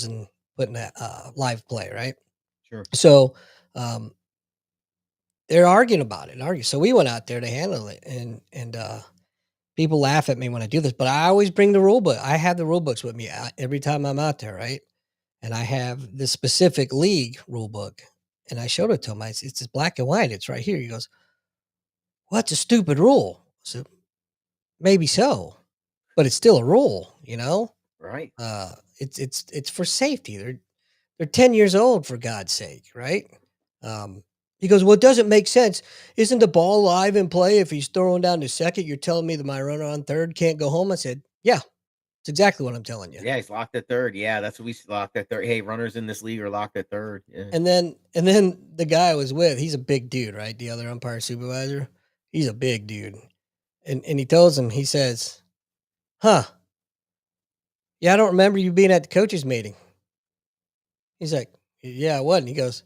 in putting a live play, right? Sure. So they're arguing about it. So we went out there to handle it, and people laugh at me when I do this, but I always bring the rule book. I have the rule books with me every time I'm out there, right? And I have the specific league rule book. And I showed it to him. It's black and white. It's right here. He goes, "What's a stupid rule?" I said, "Maybe so, but it's still a rule, Right. It's for safety. They're 10 years old, for God's sake, right?" He goes, "Well, it doesn't make sense. Isn't the ball live in play? If he's throwing down to second, you're telling me that my runner on third can't go home?" I said, "Yeah, it's exactly what I'm telling you." Yeah, he's locked at third. Yeah, that's what we locked at third. Hey, runners in this league are locked at third. Yeah. And then the guy I was with, he's a big dude, right? The other umpire supervisor, he's a big dude. And he tells him, he says, "Huh, yeah, I don't remember you being at the coaches meeting." He's like, "Yeah, I wasn't." He goes,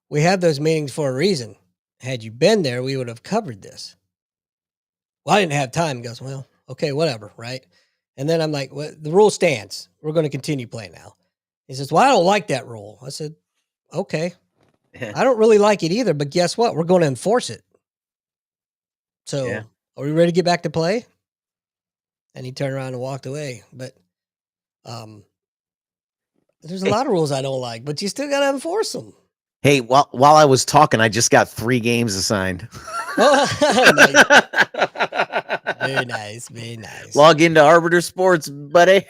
"We have those meetings for a reason. Had you been there, we would have covered this." "Well, I didn't have time." He goes, "Well, okay, whatever, right?" And then I'm like, "Well, the rule stands. We're going to continue playing now." He says, "Well, I don't like that rule." I said, "Okay. I don't really like it either, but guess what? We're going to enforce it. So Yeah. Are we ready to get back to play?" And he turned around and walked away. But there's a lot of rules I don't like, but you still got to enforce them. Hey, while I was talking, I just got 3 games assigned. Nice. Very nice. Very nice. Log into Arbiter Sports, buddy.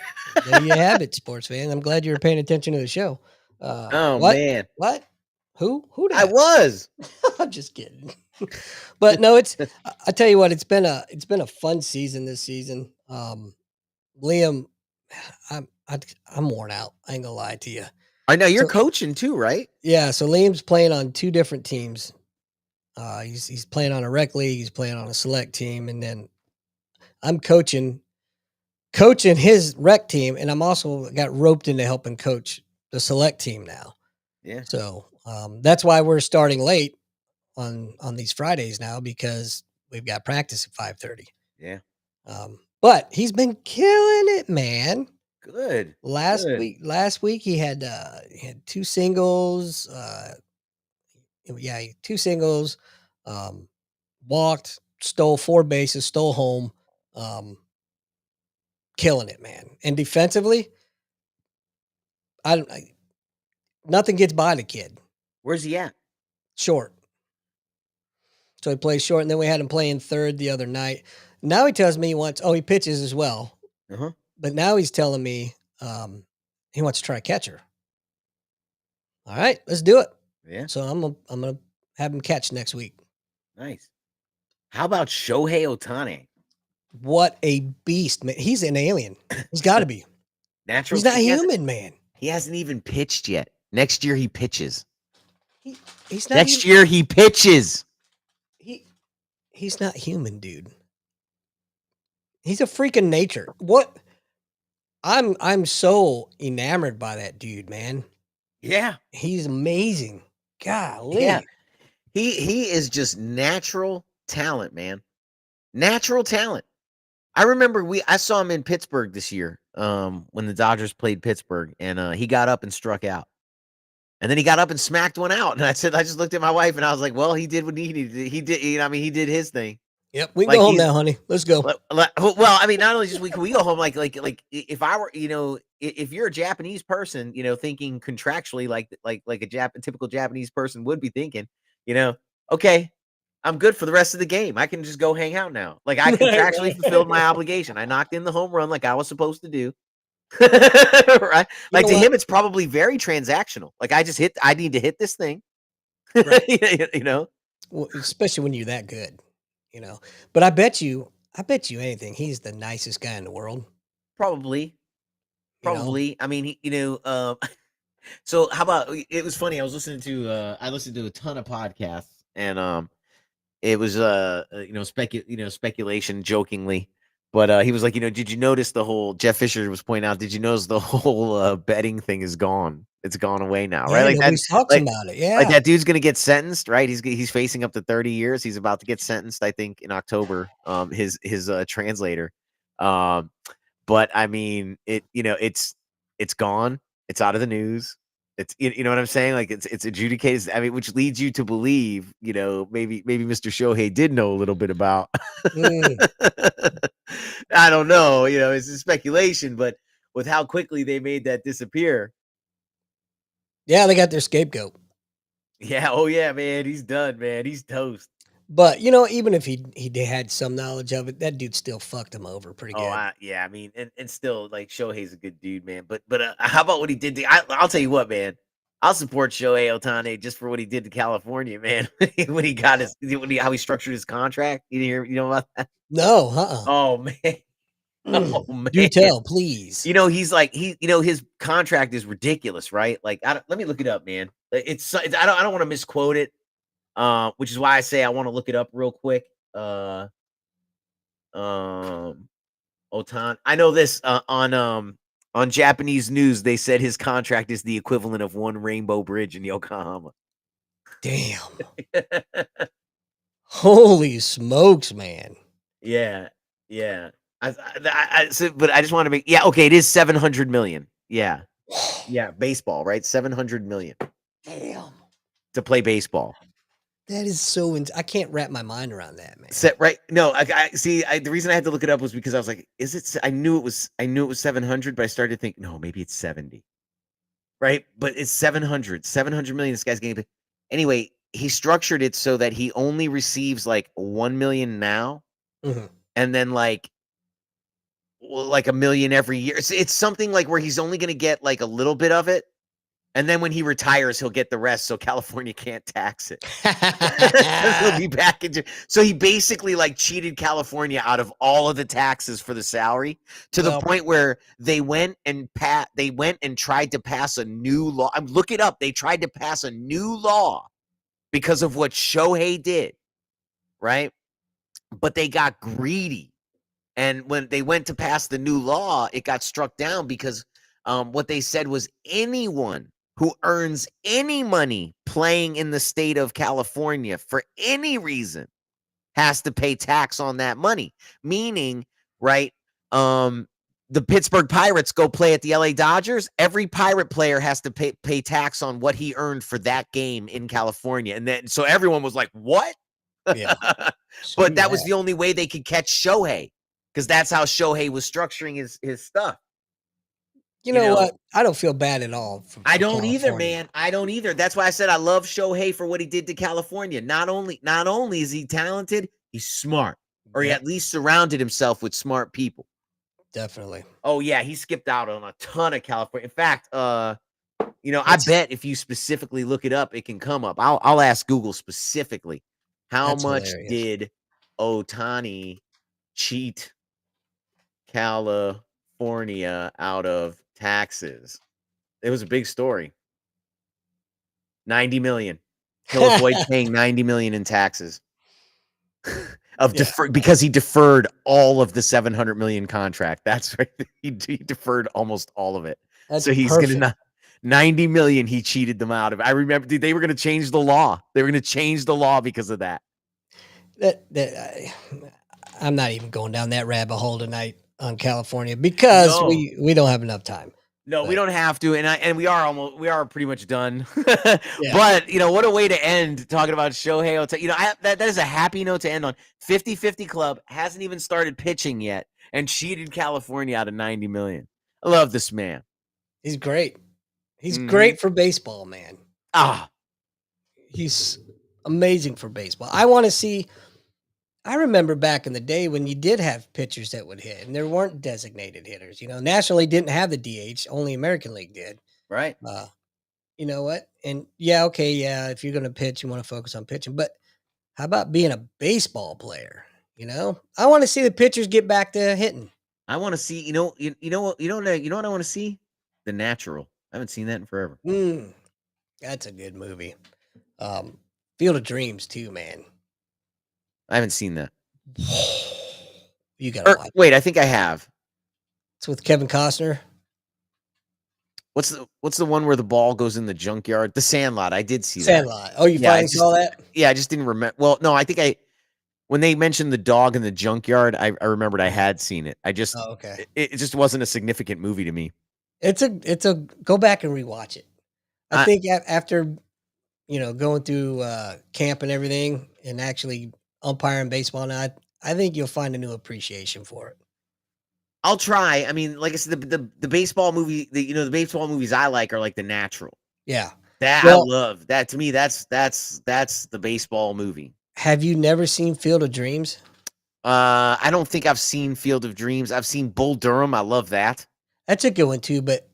There you have it, sports fan. I'm glad you were paying attention to the show. What? Man. What? Who? I was. I'm just kidding. But no, I tell you what, it's been a fun season this season. Liam, I'm worn out. I ain't gonna lie to you. I know you're coaching too, right? Yeah, so Liam's playing on 2 different teams. He's playing on a rec league, he's playing on a select team, and then I'm coaching his rec team, and I'm also got roped into helping coach the select team now. Yeah. So that's why we're starting late on these Fridays now, because we've got practice at 5:30. Yeah. But he's been killing it, man. Good. Last week he had 2 singles. Yeah, 2 singles. Walked, stole 4 bases, stole home. Killing it, man. And defensively, nothing gets by the kid. Where's he at? Short. So he plays short, and then we had him playing third the other night. Now he tells me he pitches as well. Uh-huh. But now he's telling me he wants to try catcher. All right, let's do it. Yeah. So I'm gonna have him catch next week. Nice. How about Shohei Otani? What a beast, man! He's an alien. He's got to be. Natural. He's not human, man. He hasn't even pitched yet. Next year he pitches. He's not. Next year he pitches. He's not human, dude. He's a freaking nature. What? I'm so enamored by that dude, man. Yeah. He's amazing. Golly. Yeah. He is just natural talent, man. Natural talent. I remember I saw him in Pittsburgh this year, when the Dodgers played Pittsburgh, and he got up and struck out. And then he got up and smacked one out. And I just looked at my wife and I was like, well, he did what he needed. He did, he did his thing. Yep, we can Like go home he's now, honey. Let's go. well, I mean, not only just we go home like if I were, if you're a Japanese person, thinking contractually like a typical Japanese person would be thinking, okay, I'm good for the rest of the game. I can just go hang out now. Like I contractually fulfilled my obligation. I knocked in the home run like I was supposed to do. Right? You Like know to what? him, it's probably very transactional. Like I need to hit this thing. Right. you know, Well, especially when you're that good, you know. But I bet you anything, he's the nicest guy in the world, probably, you know. probably. I mean, so how about it was funny. I listened to a ton of podcasts and it was speculation jokingly. But he was like, did you notice the whole Jeff Fisher was pointing out, did you notice the whole betting thing is gone? It's gone away now, right? Yeah, Like that nobody talks like about it. like Yeah. that dude's gonna get sentenced, right? He's facing up to 30 years. He's about to get sentenced, I think, in October. His translator. Um but I mean, it's gone. It's out of the news. It's you know what I'm saying? Like it's adjudicated. I mean, which leads you to believe, maybe Mr. Shohei did know a little bit about. Mm. I don't know. It's a speculation, but with how quickly they made that disappear, Yeah, they got their scapegoat. yeah. Oh yeah, man. He's done, man. He's toast. But, even if he had some knowledge of it, that dude still fucked him over pretty Oh, good. yeah. I mean, and still, like Shohei's a good dude, man. But how about what he did? I'll tell you what, man. I'll support Shohei Otani just for what he did to California, man. when he got how he structured his contract. You know about that? No, uh-uh. Oh man, oh Do man. tell, please. He's like his contract is ridiculous, right? Like, let me look it up, man. I don't want to misquote it. Which is why I say I want to look it up real quick. Um, Otan. I know this on Japanese news. They said his contract is the equivalent of one Rainbow Bridge in Yokohama. Damn. Holy smokes, man. Yeah, yeah. But I just want to make okay. It is 700 million. Yeah, yeah. Baseball, right? 700 million Damn. to play baseball. That is so I can't wrap my mind around that, man. Set right? No, I see. The reason I had to look it up was because I was like, "Is it?" I knew it was 700, but I started to think, no, maybe it's 70. Right? But it's 700. 700 million. This guy's getting. Anyway, he structured it so that he only receives like 1 million now, Mhm. and then like a million every year. It's something like where he's only going to get like a little bit of it, and then when he retires, he'll get the rest, so California can't tax it. He'll be back into. So he basically like cheated California out of all of the taxes for the salary to the Well, point where they went and tried to pass a new law. Look it up. They tried to pass a new law because of what Shohei did, right? But they got greedy, and when they went to pass the new law, it got struck down because what they said was anyone who earns any money playing in the state of California for any reason has to pay tax on that money. Meaning, right, the Pittsburgh Pirates go play at the LA Dodgers. Every Pirate player has to pay tax on what he earned for that game in California. And then so everyone was like, what? yeah. But that was the only way they could catch Shohei, because that's how Shohei was structuring his stuff. You know what? I don't feel bad at all. I don't either, man. I don't either. That's why I said I love Shohei for what he did to California. Not only is he talented, he's smart, or he at least surrounded himself with smart people. Definitely. Oh yeah, he skipped out on a ton of California. In fact, I bet if you specifically look it up, it can come up. I'll ask Google specifically. How much did Otani cheat California out of taxes? It was a big story. 90 million. He'll avoid paying 90 million in taxes because he deferred all of the 700 million contract. That's right. He deferred almost all of it. That's so he's perfect. gonna 90 million. He cheated them out of. I remember, dude, they were gonna change the law. They were gonna change the law because of that. I'm not even going down that rabbit hole tonight on California because we don't have enough time. No, we But- don't have to, and we are pretty much done. Yeah. But what a way to end talking about Shohei Otani. That is a happy note to end on. 50-50 club hasn't even started pitching yet, and cheated California out of $90 million. I love this man. He's great. He's Mhm. great for baseball, man. He's amazing for baseball. I want to see. I remember back in the day when you did have pitchers that would hit, and there weren't designated hitters. National League didn't have the DH; only American League did. right. You know what? And yeah, okay, yeah. If you're going to pitch, you want to focus on pitching. But how about being a baseball player? I want to see the pitchers get back to hitting. I want to see. You know what I want to see? The Natural. I haven't seen that in forever. That's a good movie. Field of Dreams too, man. I haven't seen that. You gotta watch. Wait, I think I have. It's with Kevin Costner. What's the one where the ball goes in the junkyard? The Sandlot. I did see that. Sandlot. Oh, you finally saw that? Yeah, I just didn't remember. Well, no, I think when they mentioned the dog in the junkyard, I remembered I had seen it. Oh, okay. It just wasn't a significant movie to me. It's a go back and rewatch it. I think after going through camp and everything, and actually umpiring baseball now, I think you'll find a new appreciation for it. I'll try. I mean, like I said, the baseball movie, the baseball movies I like are like The Natural. Yeah. I love that. To me, that's the baseball movie. Have you never seen Field of Dreams? I don't think I've seen Field of Dreams. I've seen Bull Durham. I love that. That's a good one too, but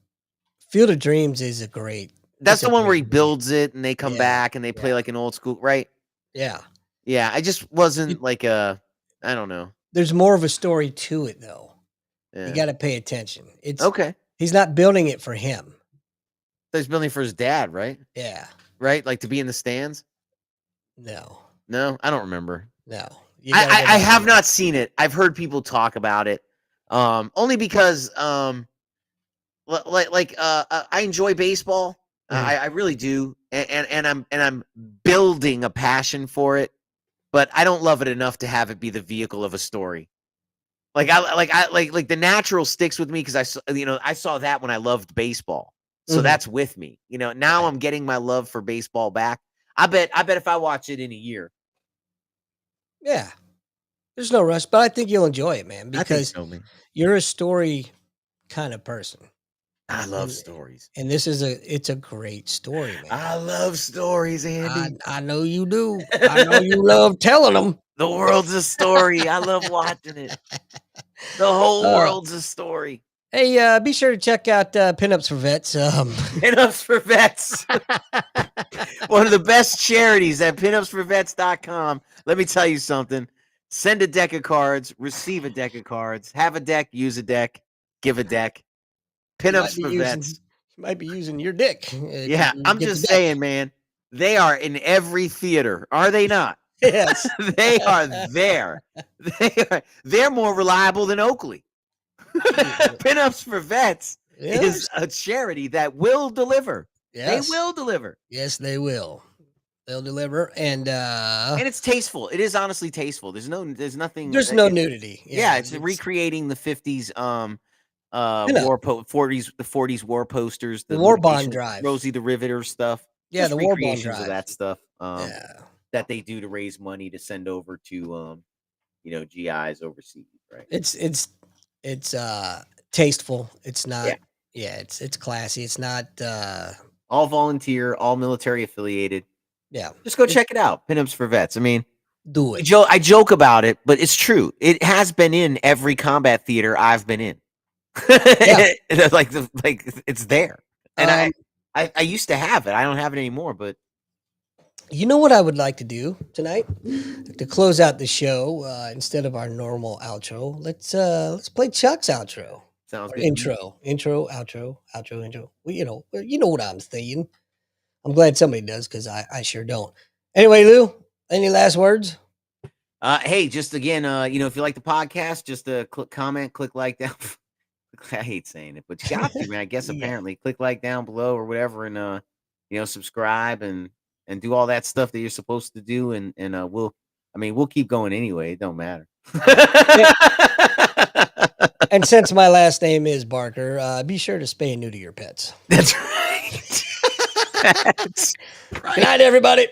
Field of Dreams is a great. That's the one where he builds it and they come back and they play like an old school, right? Yeah. Yeah, I just wasn't I don't know. There's more of a story to it though. Yeah. You got to pay attention. It's okay. He's not building it for him. So he's building it for his dad, right? Yeah. Right? Like to be in the stands? No, I don't remember. No. I have not seen it. I've heard people talk about it. Only because I enjoy baseball. I really do. And I'm building a passion for it, but I don't love it enough to have it be the vehicle of a story. Like The Natural sticks with me because I saw that when I loved baseball. So that's with me. Now I'm getting my love for baseball back. I bet if I watch it in a year. Yeah. There's no rush, but I think you'll enjoy it, man, because you're a story kind of person. I love stories. And it's a great story, man. I love stories, Andy. I know you do. I know you love telling them. The world's a story. I love watching it. The whole world's a story. Hey, be sure to check out Pinups for Vets. Pinups for Vets. One of the best charities at pinupsforvets.com. Let me tell you something. Send a deck of cards, receive a deck of cards, have a deck, use a deck, give a deck. Pinups for Vets. You might be using your dick. Yeah, I'm just saying, man. They are in every theater, are they not? Yes. They are there. They're more reliable than Oakley. Pinups for Vets is a charity that will deliver. Yes. They will deliver. Yes, they will. They'll deliver, and it's tasteful. It is honestly tasteful. There's nothing. There's no nudity. Yeah, it's recreating the 50s war 40s war posters, the War Bond drive, Rosie the Riveter stuff. Yeah, just the War Bond drive of that stuff. That they do to raise money to send over to GIs overseas. Right. It's tasteful. It's not. Yeah, it's classy. It's not all volunteer, all military affiliated. Yeah, just go check it out. Pinups for Vets. I mean, do it. I joke about it, but it's true. It has been in every combat theater I've been in. like it's there, and I used to have it. I don't have it anymore. But you know what I would like to do tonight to close out the show instead of our normal outro. Let's play Chuck's outro. Sounds good. Intro, outro. Well, you know what I'm saying. I'm glad somebody does because I sure don't. Anyway, Lou, any last words? Hey, just again, if you like the podcast, just click comment, click like down. I hate saying it, but you got to, man. I guess apparently click like down below or whatever, and subscribe and do all that stuff that you're supposed to do, and we'll keep going anyway. It don't matter. And since my last name is Barker, be sure to spay and neuter your pets. That's right. That's Good right. night, everybody.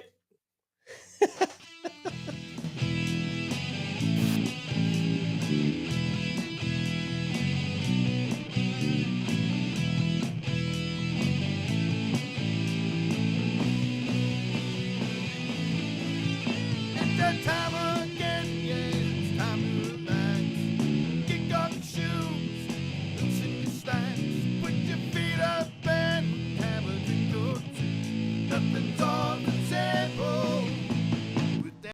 It's that time again, yeah, it's time to relax. Kick off your shoes, loosen your slacks. Put your feet up and have a drink or two. Nothing's